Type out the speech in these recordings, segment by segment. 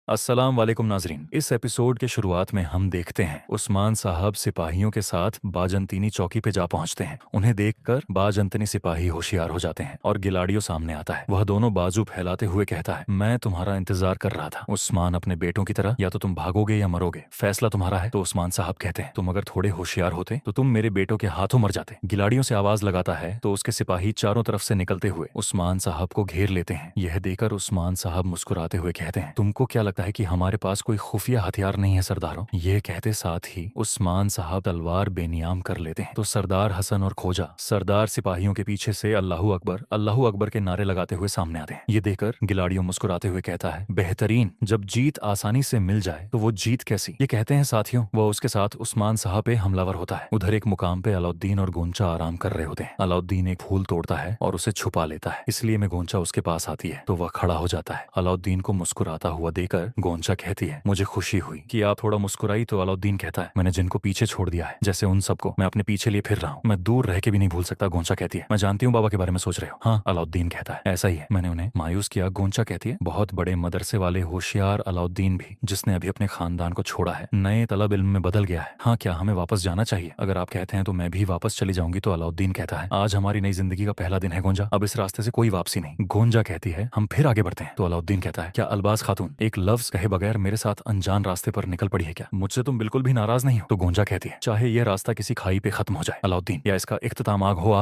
अस्सलाम वालेकुम नाजरीन। इस एपिसोड के शुरुआत में हम देखते हैं उस्मान साहब सिपाहियों के साथ बाजंतीनी चौकी पे जा पहुंचते हैं। उन्हें देखकर बाजंतनी सिपाही होशियार हो जाते हैं और गिलाडियो सामने आता है। वह दोनों बाजू फैलाते हुए कहता है, मैं तुम्हारा इंतजार कर रहा था उस्मान, अपने बेटों की तरह। या तो तुम भागोगे या मरोगे, फैसला तुम्हारा है। तो उस्मान साहब कहते हैं, तुम अगर थोड़े होशियार होते तो तुम मेरे बेटों के हाथों मर जाते। गिलाडियों से आवाज लगाता है तो उसके सिपाही चारों तरफ से निकलते हुए उस्मान साहब को घेर लेते हैं। यह देखकर उस्मान साहब मुस्कुराते हुए कहते हैं, तुमको क्या लगता है कि हमारे पास कोई खुफिया हथियार नहीं है सरदारों? ये कहते साथ ही उस्मान साहब तलवार बेनियाम कर लेते हैं। तो सरदार हसन और खोजा सरदार सिपाहियों के पीछे से अल्लाहू अकबर के नारे लगाते हुए सामने आते हैं। ये देखकर गिलाडियो मुस्कुराते हुए कहता है, बेहतरीन, जब जीत आसानी से मिल जाए तो वो जीत कैसी। ये कहते हैं साथियों, वह उसके साथ उस्मान साहब पे हमलावर होता है। उधर एक मुकाम पे अलाउद्दीन और गोंचा आराम कर रहे होते हैं। अलाउद्दीन एक फूल तोड़ता है और उसे छुपा लेता है, इसलिए में गोंचा उसके पास आती है तो वह खड़ा हो जाता है। अलाउद्दीन को मुस्कुराता हुआ देकर गोंचा कहती है, मुझे खुशी हुई कि आप थोड़ा मुस्कुराई। तो अलाउद्दीन कहता है, मैंने जिनको पीछे छोड़ दिया है, जैसे उन सबको मैं अपने पीछे लिए फिर रहा हूँ, मैं दूर रह के भी नहीं भूल सकता। गोंचा कहती है, मैं जानती हूँ बाबा के बारे में सोच रहे हो। हाँ, अलाउद्दीन कहता है, ऐसा ही है, मैंने उन्हें मायूस किया। गोंचा कहती है, बहुत बड़े मदरसे वाले होशियार अलाउद्दीन भी, जिसने अभी अपने खानदान को छोड़ा है, नए तलब इल्म में बदल गया है। हाँ, क्या हमें वापस जाना चाहिए? अगर आप कहते हैं तो मैं भी वापस चली जाऊंगी। तो अलाउद्दीन कहता है, आज हमारी नई जिंदगी का पहला दिन है गोंजा, अब इस रास्ते से कोई वापसी नहीं। गोंजा कहती है, हम फिर आगे बढ़ते हैं। तो अलाउद्दीन कहता है, क्या अल्बाज खातून एक लफ्ज कहे बगैर मेरे साथ अनजान रास्ते पर निकल पड़ी है क्या? मुझसे तुम बिल्कुल भी नाराज नहीं हो? तो गोंजा कहती है, चाहे यह रास्ता किसी खाई पे खत्म हो जाए अलाउद्दीन, या इसका इख्तिताम आग हो,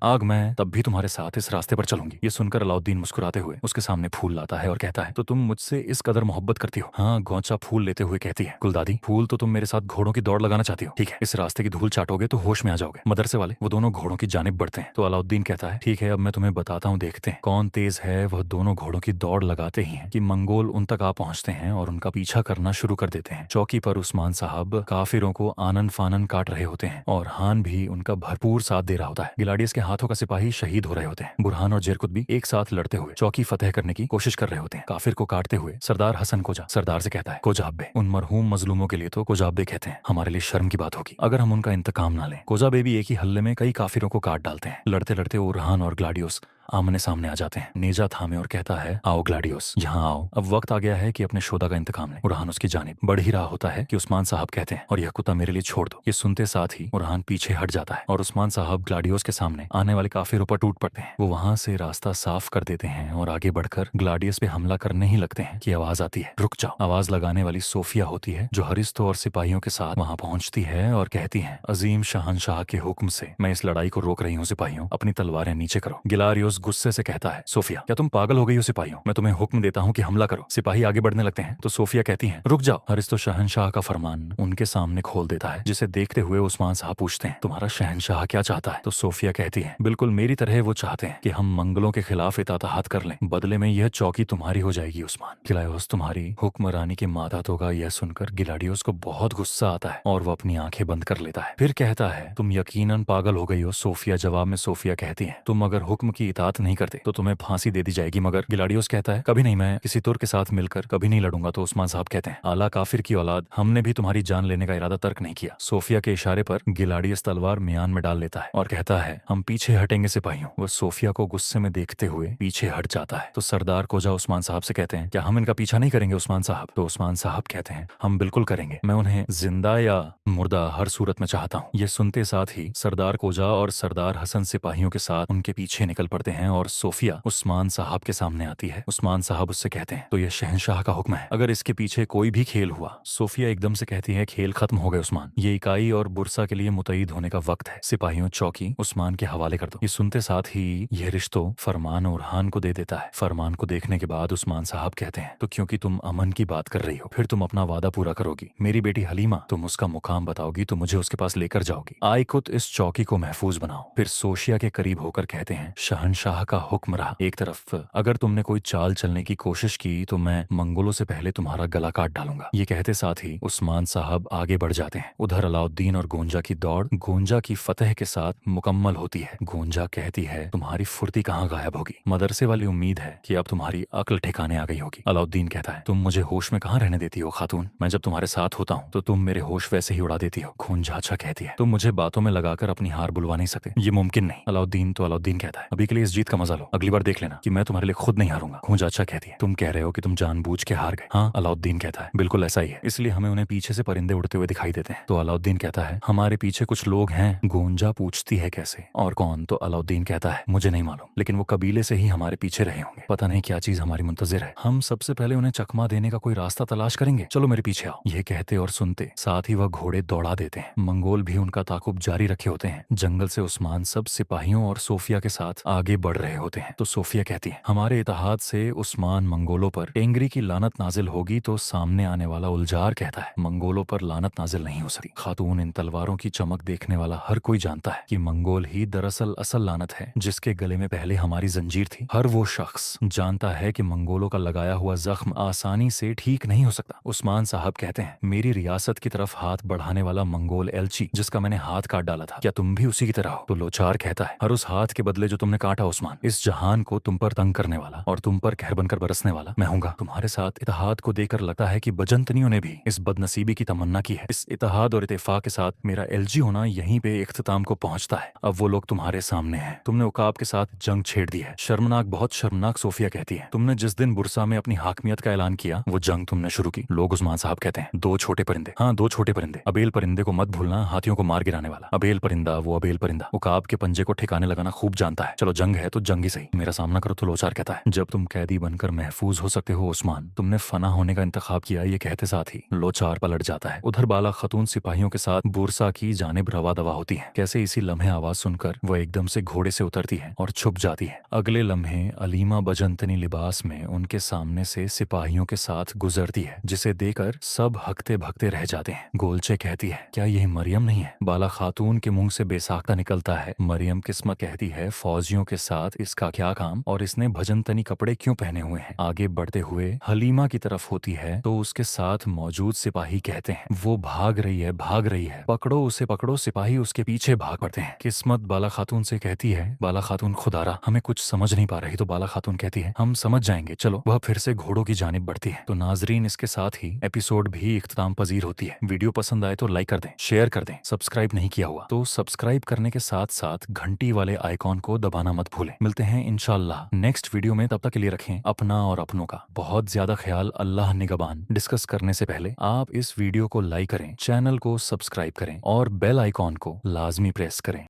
आग मैं तब भी तुम्हारे साथ इस रास्ते पर चलूंगी। ये सुनकर अलाउद्दीन मुस्कुराते हुए उसके सामने फूल लाता है और कहता है, तो तुम मुझसे इस कदर मोहब्बत करती हो? हाँ, गोंचा फूल लेते हुए कहती है, गुलदादी, फूल तो तुम मेरे साथ घोड़ों की दौड़ लगाना चाहती हो। ठीक है, इस रास्ते की धूल चाटोगे तो होश में आ जाओगे। मदरसे वाले वो दोनों घोड़ों की जानिब बढ़ते हैं। तो अलाउद्दीन कहता है, ठीक है, अब मैं तुम्हें बताता हूँ, देखते हैं कौन तेज है। वह दोनों घोड़ों की दौड़ लगाते ही हैं कि मंगोल उन तक आ पहुंचते हैं और उनका पीछा करना शुरू कर देते हैं। चौकी पर उस्मान साहब काफिरों को आनन फानन काट रहे होते हैं और हान भी उनका भरपूर साथ दे रहा होता है। गिलाडियस के हाथों का सिपाही शहीद हो रहे होते हैं। बुरहान और जेरकुत भी एक साथ लड़ते हुए चौकी फतेह करने की कोशिश कर रहे होते हैं। काफिर को काटते हुए सरदार हसन कोजा सरदार से कहता है, कोजाबे, उन मरहूम मजलूमों के लिए तो कोजाबे कहते हैं, हमारे लिए शर्म की बात होगी अगर हम उनका इंतकाम ना लें। कोजाबे भी एक ही हल्ले में कई काफिरों को काट डालते हैं। लड़ते लड़ते बुरहान और ग्लाडियोस आमने सामने आ जाते हैं। नेजा थामे और कहता है, आओ ग्लाडियोस, यहाँ आओ, अब वक्त आ गया है कि अपने शोधा का इंतकाम लें। बुरहान उसकी जानिब बढ़ ही रहा होता है कि उस्मान साहब कहते हैं, और यह कुत्ता मेरे लिए छोड़ दो। ये सुनते साथ ही बुरहान पीछे हट जाता है और उस्मान साहब ग्लाडियोस के सामने आने वाले काफिरों पर टूट पड़ते हैं। वो वहां से रास्ता साफ कर देते हैं और आगे बढ़कर ग्लाडियस पे हमला करने ही लगते हैं कि आवाज आती है, रुक जाओ। आवाज लगाने वाली सोफिया होती है, जो हरिस्तो और सिपाहियों के साथ वहां पहुंचती है और कहती है, अजीम शहनशाह के हुक्म से मैं इस लड़ाई को रोक रही हूँ सिपाहियों, अपनी तलवारें नीचे करो। गिलारियोस गुस्से से कहता है, सोफिया, क्या तुम पागल हो गई हो? सिपाहियों, मैं तुम्हें हुक्म देता हूँ कि हमला करो। सिपाही आगे बढ़ने लगते हैं तो सोफिया कहती है, रुक जाओ। हरिस्तो शहनशाह का फरमान उनके सामने खोल देता है, जिसे देखते हुए उस्मान साहब पूछते हैं, तुम्हारा शहनशाह क्या चाहता है? तो सोफिया कहती है, बिल्कुल मेरी तरह वो चाहते हैं कि हम मंगलों के खिलाफ इताअत कर लें, बदले में यह चौकी तुम्हारी हो जाएगी। उस्मान, गिलायोस तुम्हारी हुक्मरानी के मातहत होगा। यह सुनकर गिलाडियोस को बहुत गुस्सा आता है और वो अपनी आंखें बंद कर लेता है। फिर कहता है, तुम यकीनन पागल हो गई हो। सोफिया जवाब में सोफिया कहती है, तुम अगर हुक्म की इताअत नहीं करते तो तुम्हें फांसी दे दी जाएगी। मगर गिलाडियोस कहता है, कभी नहीं, मैं किसी तुर्क के साथ मिलकर कभी नहीं लड़ूंगा। तो उस्मान साहब कहते हैं, आला काफिर की औलाद, हमने भी तुम्हारी जान लेने का इरादा तर्क नहीं किया। सोफिया के इशारे पर गिलाडियस तलवार म्यान में डाल लेता है और कहता है, हम पीछे हटेंगे सिपाहियों। वह सोफिया को गुस्से में देखते हुए पीछे हट जाता है। तो सरदार कोजा उस्मान साहब से कहते हैं, क्या हम इनका पीछा नहीं करेंगे उस्मान साहब? तो उस्मान साहब कहते हैं, हम बिल्कुल करेंगे, मैं उन्हें जिंदा या मुर्दा हर सूरत में चाहता हूँ। ये सुनते साथ ही सरदार कोजा और सरदार हसन सिपाहियों के साथ उनके पीछे निकल पड़ते हैं और सोफिया उस्मान साहब के सामने आती है। उस्मान साहब उससे कहते हैं, तो यह शहनशाह का हुक्म है, अगर इसके पीछे कोई भी खेल हुआ। सोफिया एकदम से कहती है, खेल खत्म हो गए उस्मान, ये इकाई और बुरसा के लिए मुतईद होने का वक्त है। सिपाहियों, चौकी उस्मान के हवाले कर दो। ये सुनते साथ ही यह रिश्तो फरमान और हान को दे देता है। फरमान को देखने के बाद उस्मान साहब कहते हैं, तो क्योंकि तुम अमन की बात कर रही हो, फिर तुम अपना वादा पूरा करोगी। मेरी बेटी हलीमा, तुम उसका मुकाम बताओगी तो मुझे उसके पास लेकर जाओगी। आए खुद इस चौकी को महफूज बनाओ। फिर सोशिया के करीब होकर कहते हैं, शहनशाह का हुक्म रहा। एक तरफ अगर तुमने कोई चाल चलने की कोशिश की तो मैं मंगोलों से पहले तुम्हारा गला काट डालूंगा। ये कहते साथ ही उस्मान साहब आगे बढ़ जाते हैं। उधर अलाउद्दीन और गोंजा की दौड़ गोंजा की फतेह के साथ मुकम्मल होती है। गोंजा कहती है, तुम्हारी फुर्ती कहाँ गायब होगी? मदरसे वाली उम्मीद है कि अब तुम्हारी अक्ल ठिकाने आ गई होगी। अलाउद्दीन कहता है, तुम मुझे होश में कहाँ रहने देती हो खातून? मैं जब तुम्हारे साथ होता हूँ तो तुम मेरे होश वैसे ही उड़ा देती हो। गोंजा अच्छा कहती है, तुम मुझे बातों में लगाकर अपनी हार बुलवा नहीं सकते, ये मुमकिन नहीं। अलाउद्दीन कहता है, अभी के लिए इस जीत का मजा लो, अगली बार देख लेना कि मैं तुम्हारे लिए खुद नहीं हारूंगा। खूंजा अच्छा कहती है, तुम कह रहे हो कि तुम जानबूझ के हार गए? हाँ, अलाउद्दीन कहता है, बिल्कुल ऐसा ही है, इसलिए हमें उन्हें पीछे से परिंदे उड़ते हुए दिखाई देते हैं। तो अलाउद्दीन कहता है, हमारे पीछे कुछ लोग हैं। गूंजा पूछती है, कैसे और कौन? तो अलाउद्दीन कहता है, मुझे नहीं मालूम, लेकिन वो कबीले से ही हमारे पीछे रहे होंगे। पता नहीं क्या चीज हमारी मुंतजिर है। हम सबसे पहले उन्हें चकमा देने का कोई रास्ता तलाश करेंगे। चलो मेरे पीछे आओ। यह कहते और सुनते साथ ही वह घोड़े दौड़ा देते हैं। मंगोल भी उनका ताकुब जारी रखे होते हैं। जंगल से उस्मान सब सिपाहियों और सोफिया के साथ आगे बढ़ रहे होते हैं। तो सोफिया कहती है, हमारे इत्तेहाद से उस्मान मंगोलों पर टेंगरी की लानत नाजिल होगी। तो सामने आने वाला उलजार कहता है, मंगोलों पर लानत नाजिल नहीं हो सकती खातून। इन तलवारों की चमक देखने वाला हर कोई जानता है कि मंगोल ही दरअसल असल लानत है जिसके गले में पहले हमारी जंजीर थी। हर वो शख्स जानता है कि मंगोलों का लगाया हुआ जख्म आसानी से ठीक नहीं हो सकता। उस्मान साहब कहते हैं, मेरी रियासत की तरफ हाथ बढ़ाने वाला मंगोल एलची जिसका मैंने हाथ काट डाला था, क्या तुम भी उसी की तरह हो? तो लोचार कहता है, हर उस हाथ के बदले जो तुमने काटा उस्मान, इस जहान को तुम पर तंग करने वाला और तुम पर कहर बनकर बरसने वाला मैं हूंगा। तुम्हारे साथ इत्तेहाद को देखकर लगता है कि बजंतनियों ने भी इस बदनसीबी की तमन्ना की है। इस इत्तेहाद और इत्तेफाक के साथ मेरा एलजी होना यहीं पे इख्तिताम को पहुंचता है। अब वो लोग तुम्हारे सामने हैं। तुमने उकाब के साथ जंग छेड़ दी है। शर्मनाक, बहुत शर्मनाक। सोफिया कहती है, तुमने जिस दिन बुरसा में अपनी हाकमियत का ऐलान किया वो जंग तुमने शुरू की। लोग उस्मान साहब कहते हैं, दो छोटे परिंदे, हाँ 2 छोटे परिंदे। अबेल परिंदे को मत भूलना, हाथियों को मार गिराने वाला। अबेल परिंदा, वो अबेल परिंदा उकाब के पंजे को ठिकाने लगाना खूब जानता है। चलो जंग है तो जंग ही सही, मेरा सामना करो। तो लोचार कहता है, जब तुम कैदी बनकर महफूज हो सकते हो उस्मान, तुमने फना होने का इंतखाब किया। ये कहते साथ ही लोचार पलट जाता है। उधर बाला खतून सिपाहियों के साथ बुरसा की जानिब रवा दवा होती है। कैसे इसी लम्हे आवाज सुनकर वह एकदम से घोड़े से उतरती है और छुप जाती है। अगले लम्हे अलीमा बजंतनी लिबास में उनके सामने से सिपाहियों के साथ गुजरती है, जिसे देखकर सब हकते भगते रह जाते हैं। गोलचे कहती है, क्या यही मरियम नहीं है? बाला खातून के मुंह से बेसाख्ता निकलता है, मरियम। किस्मत कहती है, फौजियों के साथ इसका क्या काम और इसने भजनतनी कपड़े क्यों पहने हुए हैं? आगे बढ़ते हुए हलीमा की तरफ होती है तो उसके साथ मौजूद सिपाही कहते हैं, वो भाग रही है, भाग रही है, पकड़ो उसे पकड़ो। सिपाही उसके पीछे भाग पड़ते हैं। किस्मत बाला खातून से कहती है, बाला खातून खुदारा हमें कुछ समझ नहीं पा रही। तो बाला खातून कहती है, हम समझ जाएंगे, चलो। वह फिर से घोड़ों की जानिब बढ़ती है। तो नाजरीन, इसके साथ ही एपिसोड भी इख्तिताम पजीर होती है। वीडियो पसंद आए तो लाइक कर दें, शेयर कर दें। सब्सक्राइब नहीं किया हुआ तो सब्सक्राइब करने के साथ साथ घंटी वाले आइकॉन को दबाना मत भूलें। मिलते हैं इंशाल्लाह नेक्स्ट वीडियो में, तब तक के लिए रखें अपना और अपनों का बहुत ज्यादा ख्याल। अल्लाह निगहबान। डिस्कस करने से पहले आप इस वीडियो को लाइक करें, चैनल को सब्सक्राइब करें और बेल आइकॉन को लाजमी प्रेस करें।